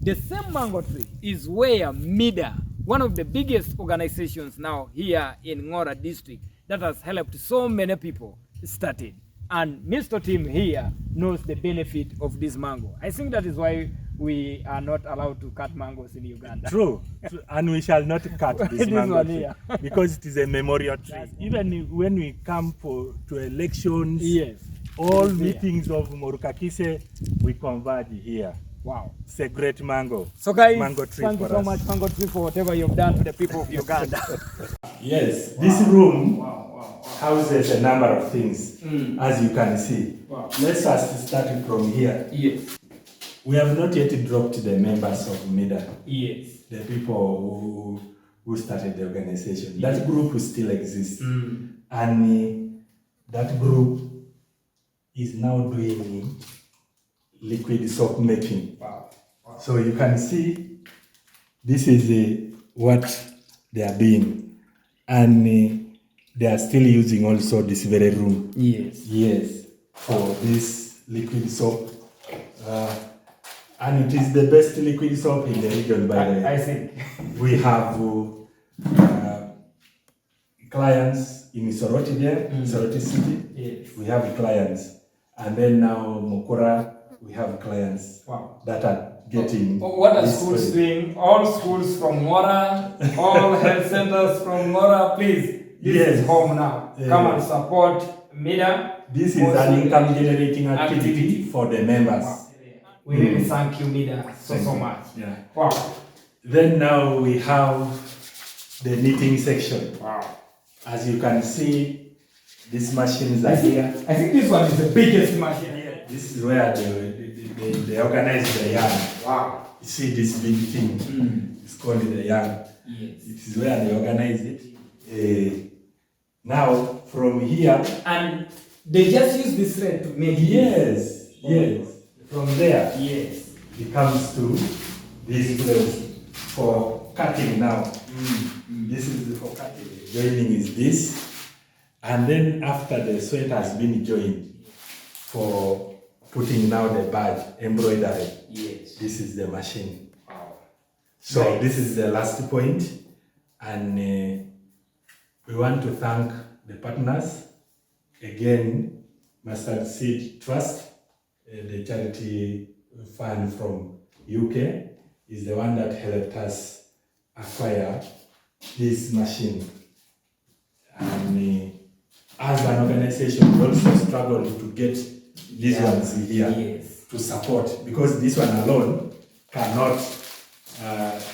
The same mango tree is where MIDA, one of the biggest organizations now here in Ngora district, that has helped so many people, started. And Mr. Tim here knows the benefit of this mango. I think that is why we are not allowed to cut mangoes in Uganda. True. And we shall not cut this mango tree because it is a memorial tree. Even when we come to elections, yes, all meetings of Morukakise, we converge here. Wow. It's a great mango. So guys, mango tree thank you so much, Mango Tree, for whatever you've done to the people of Uganda. Yes, this room houses a number of things, as you can see. Wow. Let's first start from here. Yes. We have not yet dropped the members of MIDA. Yes. The people who started the organization. That group still exists. And that group is now doing liquid soap making. Wow. Wow. So you can see this is what they are doing. And they are still using also this very room. Yes. Yes, for this liquid soap. And it is the best liquid soap in the region, by the way. I think. We have clients in Soroti there, Soroti City. Yes. We have clients. And then now Mukura, we have clients that are getting. What are schools doing? All schools from Ngora, all health centers from Ngora, please. This is home now. Come and support MIDA. This is an income generating activity for the members. Wow. We really thank you, MIDA, so much. Yeah. Wow. Then now we have the knitting section. Wow. As you can see, these machines are here. I think this one is the biggest machine here. This is where they organize the yarn. Wow. You see this big thing? It's called the yarn. Yes. It is where they organize it. Now, from here... And they just use this thread to make it. Yes, yes. From there, yes, it comes to this place for cutting now. This is for cutting. Joining is this. And then after the sweat has been joined, for putting now the badge, embroidery, yes, this is the machine. Wow. So nice. This is the last point. And we want to thank the partners. Again, Mustard Seed Trust, the charity fund from UK, is the one that helped us acquire this machine. And as an organization, we also struggled to get these ones here to support, because this one alone cannot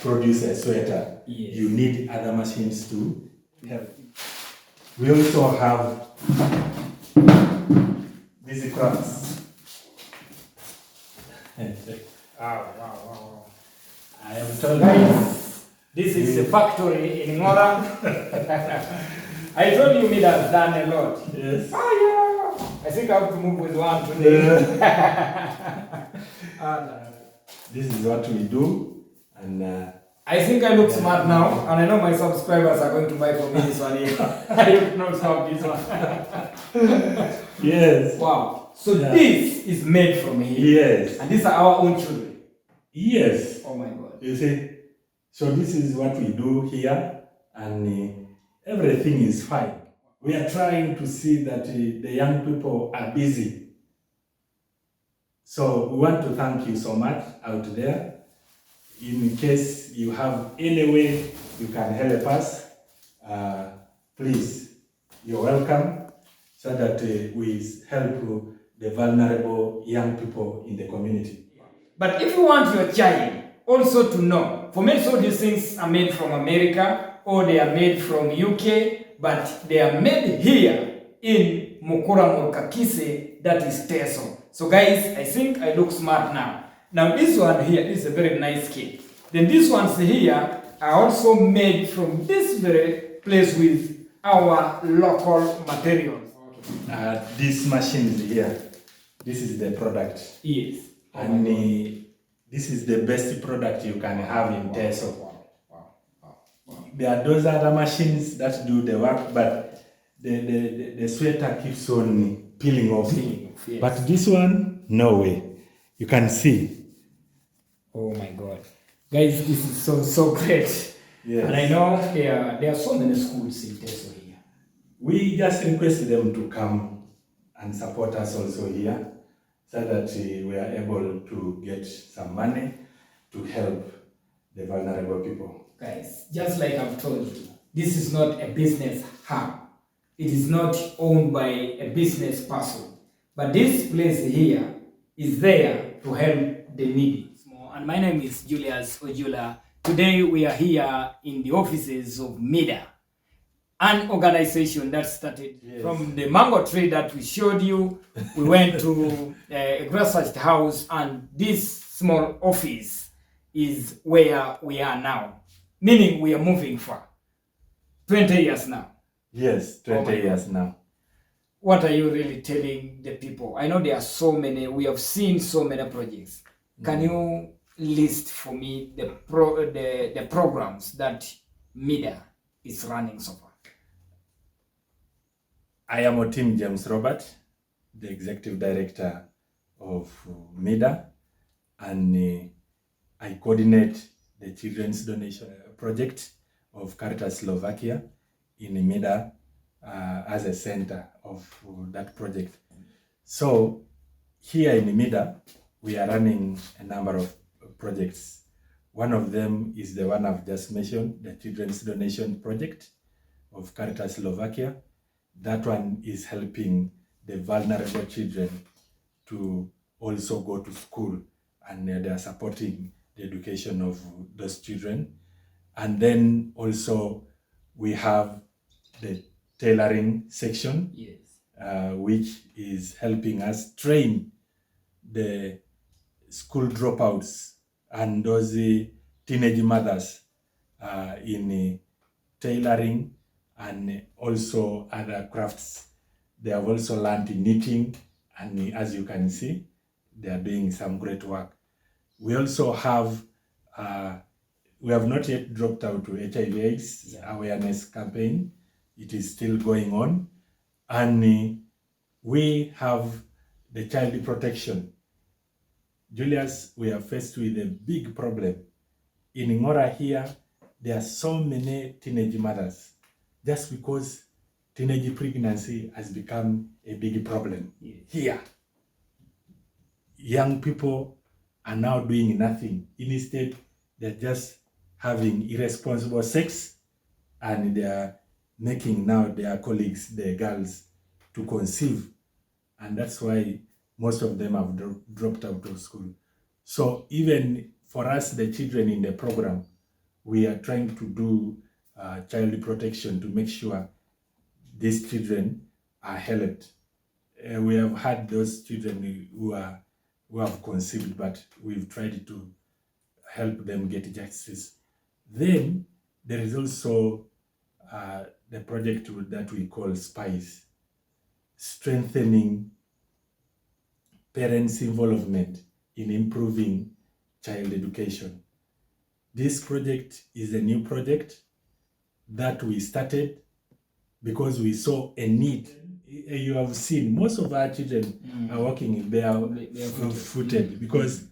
produce a sweater. You need other machines to help. We also have these crafts. Wow. I am told Guys, this is the factory in Ngora. I told you MIDA has done a lot. Yes. I think I have to move with one today. This is what we do, and I think I look smart now, and I know my subscribers are going to buy from me this one here. I will not stop this one. yes. Wow. So this is made from here. Yes. And these are our own children. Yes. Oh my God. You see, so this is what we do here, and everything is fine. We are trying to see that the young people are busy. So we want to thank you so much out there. In case you have any way you can help us, please, you're welcome, so that we help the vulnerable young people in the community. But if you want your child also to know, for many of these things are made from America or they are made from UK, but they are made here in Mukura Morukakise, that is Teso. So guys, I think I look smart now. Now this one here is a very nice kit. Then these ones here are also made from this very place with our local materials. These machines here, this is the product. Yes. And this is the best product you can have in Teso. There are those other machines that do the work, but the sweater keeps on peeling off. Yes. But this one, no way. You can see Oh my God. Guys, this is so great. Yes. And I know there are so many schools in Teso here. We just request them to come and support us also here so that we are able to get some money to help the vulnerable people. Guys, just like I've told you, this is not a business hub. It is not owned by a business person. But this place here is there to help the needy. And my name is Julius Ojula. Today we are here in the offices of MIDA, an organization that started from the mango tree that we showed you. We went to a grassroots house, and this small office is where we are now. Meaning we are moving for 20 years now. Yes, 20 years now. What are you really telling the people? I know there are so many, we have seen so many projects. Can you list for me the programs that MIDA is running so far? I am Otim James Robert, the Executive Director of MIDA, and I coordinate the Children's Donation Project of Caritas Slovakia in MIDA as a center of that project. So here in MIDA, we are running a number of projects. One of them is the one I've just mentioned, the Children's Donation Project of Caritas Slovakia. That one is helping the vulnerable children to also go to school, and they are supporting the education of those children. And then also we have the tailoring section, which is helping us train the school dropouts and those teenage mothers in tailoring and also other crafts. They have also learned knitting, and as you can see, they are doing some great work. We also have, we have not yet dropped out to HIV/AIDS awareness campaign. It is still going on. And we have the child protection. Julius, we are faced with a big problem. In Ngora here, there are so many teenage mothers just because teenage pregnancy has become a big problem here. Young people are now doing nothing. Instead, they're just having irresponsible sex, and they are making now their colleagues, the girls, to conceive. And that's why most of them have dropped out of school. So even for us, the children in the program, we are trying to do child protection to make sure these children are helped. We have had those children who have conceived, but we've tried to help them get justice. Then there is also the project that we call SPICE, strengthening parents' involvement in improving child education. This project is a new project that we started because we saw a need. You have seen most of our children are walking barefooted because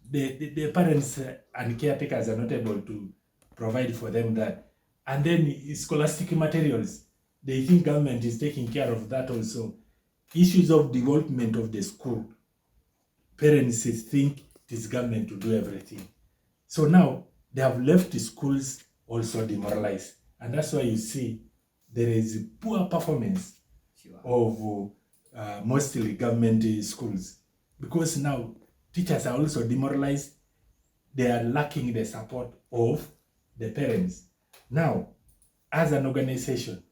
the parents and caretakers are not able to provide for them that. And then scholastic materials, they think government is taking care of that also. Issues of development of the school, parents think it is government to do everything. So now they have left the schools also demoralized. And that's why you see there is poor performance of mostly government schools, because now teachers are also demoralized. They are lacking the support of the parents. Now, as an organization,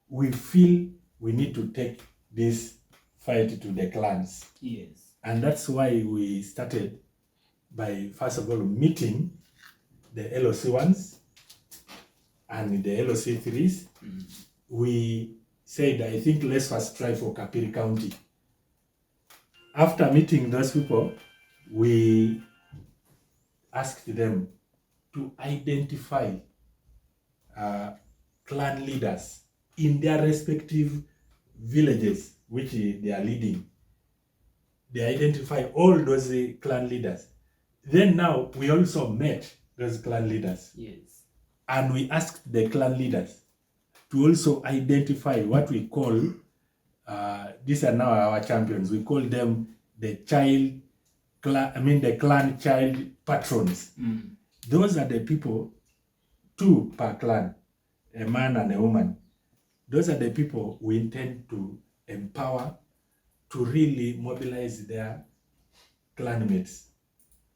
we feel we need to take this fight to the clans. Yes. And that's why we started by, first of all, meeting the LOC1s and the LOC3s. We said, I think let's first try for Kapiri County. After meeting those people, we asked them to identify clan leaders in their respective villages, which they are leading. They identify all those clan leaders. Then now we also met those clan leaders. Yes. And we asked the clan leaders to also identify what we call, these are now our champions. We call them the clan child patrons. Those are the people, 2 per clan, a man and a woman. Those are the people we intend to empower to really mobilize their clanmates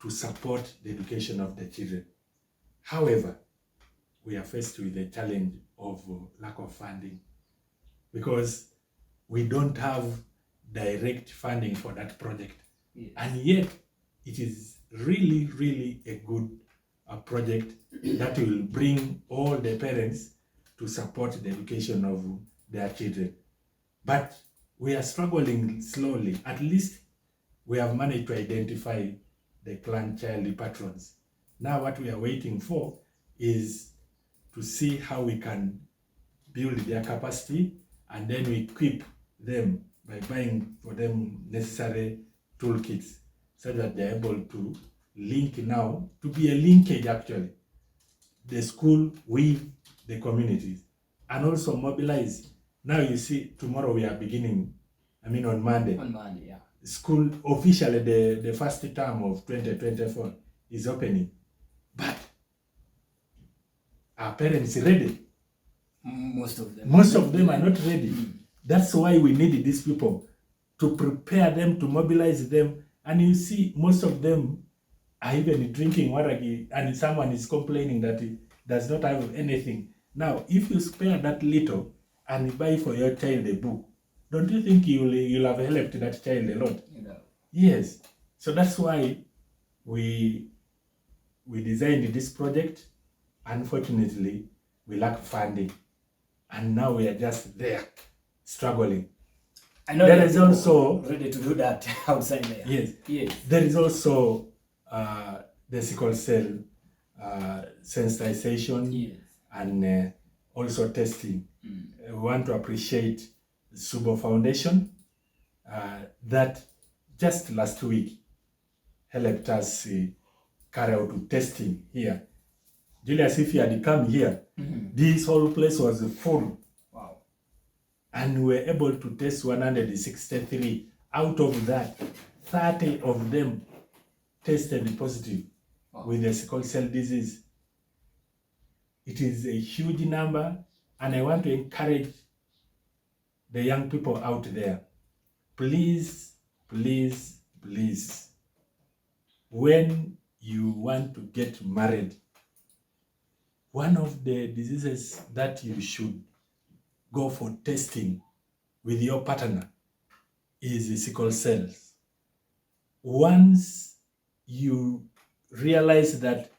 to support the education of the children. However, we are faced with the challenge of lack of funding, because we don't have direct funding for that project. Yes. And yet it is really, really a good project that will bring all the parents to support the education of their children. But we are struggling slowly. At least we have managed to identify the clan child patrons. Now what we are waiting for is to see how we can build their capacity, and then we equip them by buying for them necessary toolkits so that they're able to link now, to be a linkage actually, the school with the communities, and also mobilize. Now you see, tomorrow we are beginning, on Monday. On Monday, yeah. School officially, the first term of 2024 is opening. But are parents ready? Most of them are not ready. That's why we need these people to prepare them, to mobilize them. And you see, most of them are even drinking waragi, and someone is complaining that he does not have anything. Now, if you spare that little and buy for your child a book, don't you think you'll have helped that child a lot? Yes. So that's why we designed this project. Unfortunately, we lack funding, and now we are just there struggling. I know there is also ready to do that outside there. Yes. There is also the sickle cell sensitization, and also testing. We want to appreciate the Subo Foundation that just last week helped us carry out testing here. Julius, if you had come here, this whole place was full. Wow. And we were able to test 163. Out of that, 30 of them tested positive with the sickle cell disease. It is a huge number, and I want to encourage the young people out there. Please, please, please, when you want to get married, one of the diseases that you should go for testing with your partner is the sickle cells. Once you realize that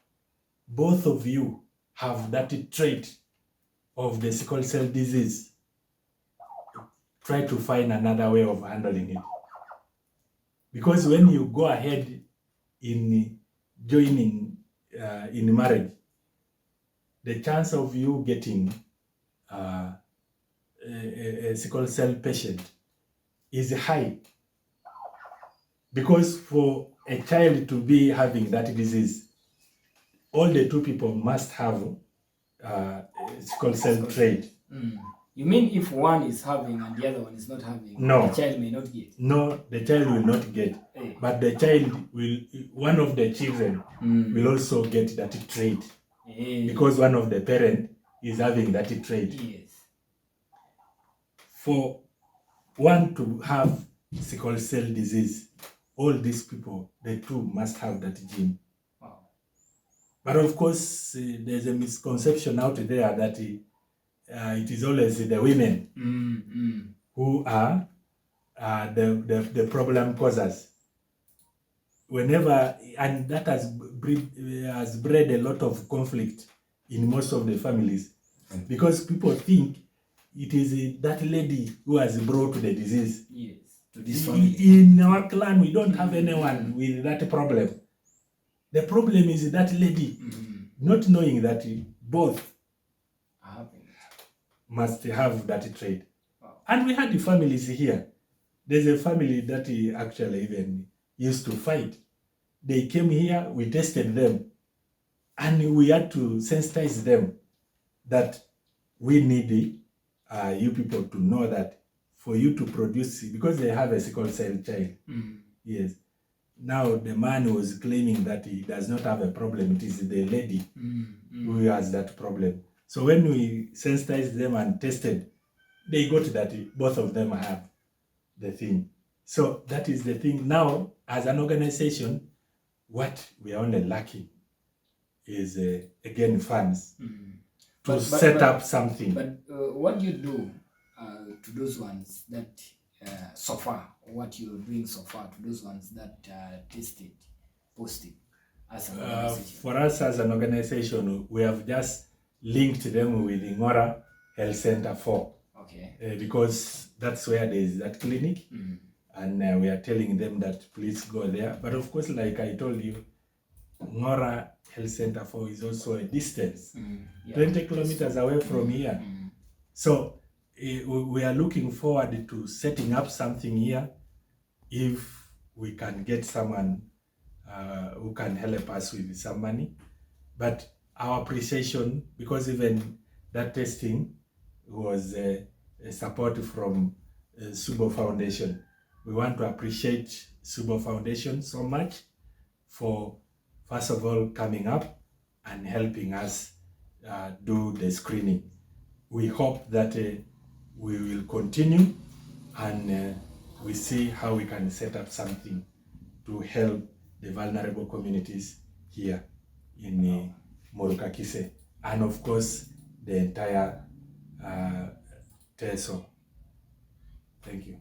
both of you have that trait of the sickle cell disease, try to find another way of handling it. Because when you go ahead in joining in marriage, the chance of you getting a sickle cell patient is high. Because for a child to be having that disease, all the 2 people must have sickle cell trait. You mean if one is having and the other one is not having, no, the child may not get? No, the child will not get. But the child will, one of the children will also get that trait. Because one of the parents is having that trait. Yes. For one to have sickle cell disease, all these people, the 2 must have that gene. Wow. But of course, there's a misconception out there that it is always the women who are the problem causers. Whenever, and that has bred a lot of conflict in most of the families, because people think it is that lady who has brought the disease. Yes, to this family. In our clan, we don't have anyone with that problem. The problem is that lady, not knowing that both must have that trait. Wow. And we had the families here. There's a family that actually even used to fight they came here, we tested them, and we had to sensitize them that we need you people to know that for you to produce, because they have a sickle cell child. Yes. Now the man was claiming that he does not have a problem. It is the lady who has that problem. So when we sensitized them and tested, they got that both of them have the thing. So that is the thing. Now, as an organization, what we are only lacking is, again, funds to set up something. But what do you do to those ones that so far, what you're doing so far to those ones that tested positive as an organization? For us as an organization, we have just linked them with Ngora Health Center 4. Okay. Because that's where there is that clinic. And we are telling them that please go there. But of course, like I told you, Ngora Health Center 4 is also a distance, 20 kilometers away from here. So we are looking forward to setting up something here if we can get someone who can help us with some money. But our appreciation, because even that testing was a support from Subo Foundation. We want to appreciate Subo Foundation so much for, first of all, coming up and helping us do the screening. We hope that we will continue and we see how we can set up something to help the vulnerable communities here in Morukakise, and of course the entire TESO. Thank you.